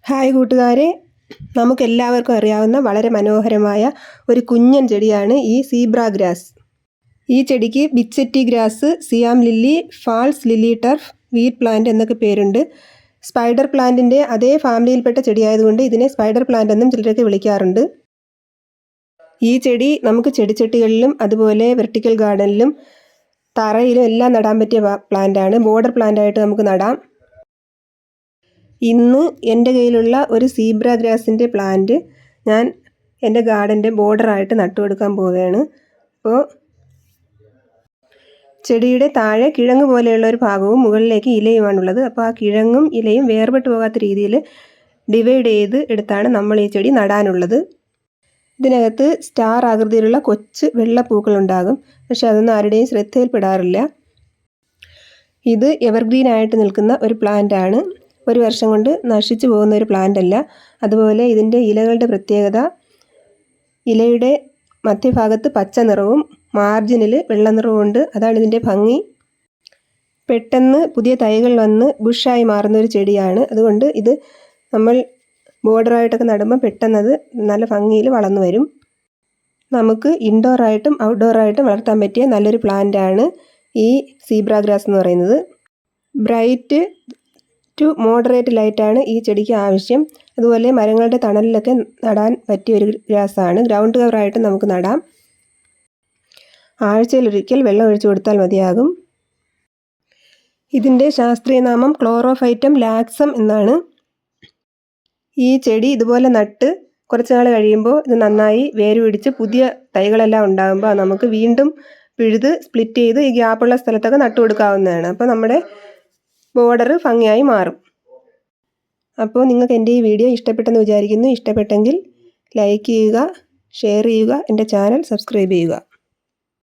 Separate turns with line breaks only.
Hi കൂട്ടുകാരെ, നമുക്കെല്ലാവർക്കും അറിയാവുന്ന വളരെ മനോഹരമായ ഒരു കുഞ്ഞൻ ചെടിയാണ് ഈ സീബ്ര ഗ്രാസ്. ഈ ചെടിക്ക് ബിച്ചെറ്റി grass, Siam lily, false lily turf, wheat plant എന്നൊക്കെ പേരുണ്ട്. സ്പൈഡർ പ്ലാന്റിൻ്റെ അതേ ഫാമിലിയിൽപ്പെട്ട ചെടിയായതുകൊണ്ട് ഇതിനെ സ്പൈഡർ പ്ലാന്റ് എന്നും ചിലരൊക്കെ വിളിക്കാറുണ്ട്. ഈ ചെടി നമുക്ക് ചെടിച്ചട്ടികളിലും അതുപോലെ വെർട്ടിക്കൽ ഗാർഡനിലും തറയിലും എല്ലാം നടാൻ പറ്റിയ പ്ലാന്റാണ്. ബോർഡർ പ്ലാന്റായിട്ട് നമുക്ക് നടാം. ഇന്ന് എൻ്റെ കയ്യിലുള്ള ഒരു സീബ്ര ഗ്രാസിൻ്റെ പ്ലാന്റ് ഞാൻ എൻ്റെ ഗാർഡൻ്റെ ബോർഡറായിട്ട് നട്ടുകൊടുക്കാൻ പോവുകയാണ്. അപ്പോൾ ചെടിയുടെ താഴെ കിഴങ്ങ് പോലെയുള്ള ഒരു ഭാഗവും മുകളിലേക്ക് ഇലയുമാണുള്ളത്. അപ്പോൾ ആ കിഴങ്ങും ഇലയും വേർപെട്ട് പോകാത്ത രീതിയിൽ ഡിവൈഡ് ചെയ്ത് എടുത്താണ് നമ്മൾ ഈ ചെടി നടാനുള്ളത്. ഇതിനകത്ത് സ്റ്റാർ ആകൃതിയിലുള്ള കൊച്ചു വെള്ളപ്പൂക്കളുണ്ടാകും, പക്ഷെ അതൊന്നും ആരുടെയും ശ്രദ്ധയിൽപ്പെടാറില്ല. ഇത് എവർഗ്രീൻ ആയിട്ട് നിൽക്കുന്ന ഒരു പ്ലാന്റാണ്. ഒരു വർഷം കൊണ്ട് നശിച്ചു പോകുന്ന ഒരു പ്ലാന്റ് അല്ല. അതുപോലെ ഇതിൻ്റെ ഇലകളുടെ പ്രത്യേകത, ഇലയുടെ മധ്യഭാഗത്ത് പച്ച നിറവും മാർജിനിൽ വെള്ള നിറവും ഉണ്ട്. അതാണ് ഇതിൻ്റെ ഭംഗി. പെട്ടെന്ന് പുതിയ തൈകൾ വന്ന് ബുഷായി മാറുന്ന ഒരു ചെടിയാണ്. അതുകൊണ്ട് ഇത് നമ്മൾ ബോർഡറായിട്ടൊക്കെ നടുമ്പോൾ പെട്ടെന്നത് നല്ല ഭംഗിയിൽ വളർന്നു വരും. നമുക്ക് ഇൻഡോറായിട്ടും ഔട്ട്ഡോറായിട്ടും വളർത്താൻ പറ്റിയ നല്ലൊരു പ്ലാന്റാണ് ഈ സീബ്ര ഗ്രാസ് എന്ന് പറയുന്നത്. ബ്രൈറ്റ് ടു മോഡറേറ്റ് ലൈറ്റാണ് ഈ ചെടിക്ക് ആവശ്യം. അതുപോലെ മരങ്ങളുടെ തണലിലൊക്കെ നടാൻ പറ്റിയ ഒരു ഗ്രാസാണ്. ഗ്രൗണ്ട് കവറായിട്ട് നമുക്ക് നടാം. ആഴ്ചയിലൊരിക്കൽ വെള്ളം ഒഴിച്ചു കൊടുത്താൽ മതിയാകും. ഇതിൻ്റെ ശാസ്ത്രീയ നാമം ക്ലോറോഫൈറ്റം ലാക്സം എന്നാണ്. ഈ ചെടി ഇതുപോലെ നട്ട് കുറച്ച് നാൾ കഴിയുമ്പോൾ ഇത് നന്നായി വേര് പിടിച്ച് പുതിയ തൈകളെല്ലാം ഉണ്ടാകുമ്പോൾ നമുക്ക് വീണ്ടും പിഴുത് സ്പ്ലിറ്റ് ചെയ്ത് ഈ ഗ്യാപ്പുള്ള സ്ഥലത്തൊക്കെ നട്ടു കൊടുക്കാവുന്നതാണ്. അപ്പോൾ നമ്മുടെ ബോർഡർ ഭംഗിയായി മാറും. അപ്പോൾ നിങ്ങൾക്ക് എൻ്റെ ഈ വീഡിയോ ഇഷ്ടപ്പെട്ടെന്ന് വിചാരിക്കുന്നു. ഇഷ്ടപ്പെട്ടെങ്കിൽ ലൈക്ക് ചെയ്യുക, ഷെയർ ചെയ്യുക, എൻ്റെ ചാനൽ സബ്സ്ക്രൈബ് ചെയ്യുക.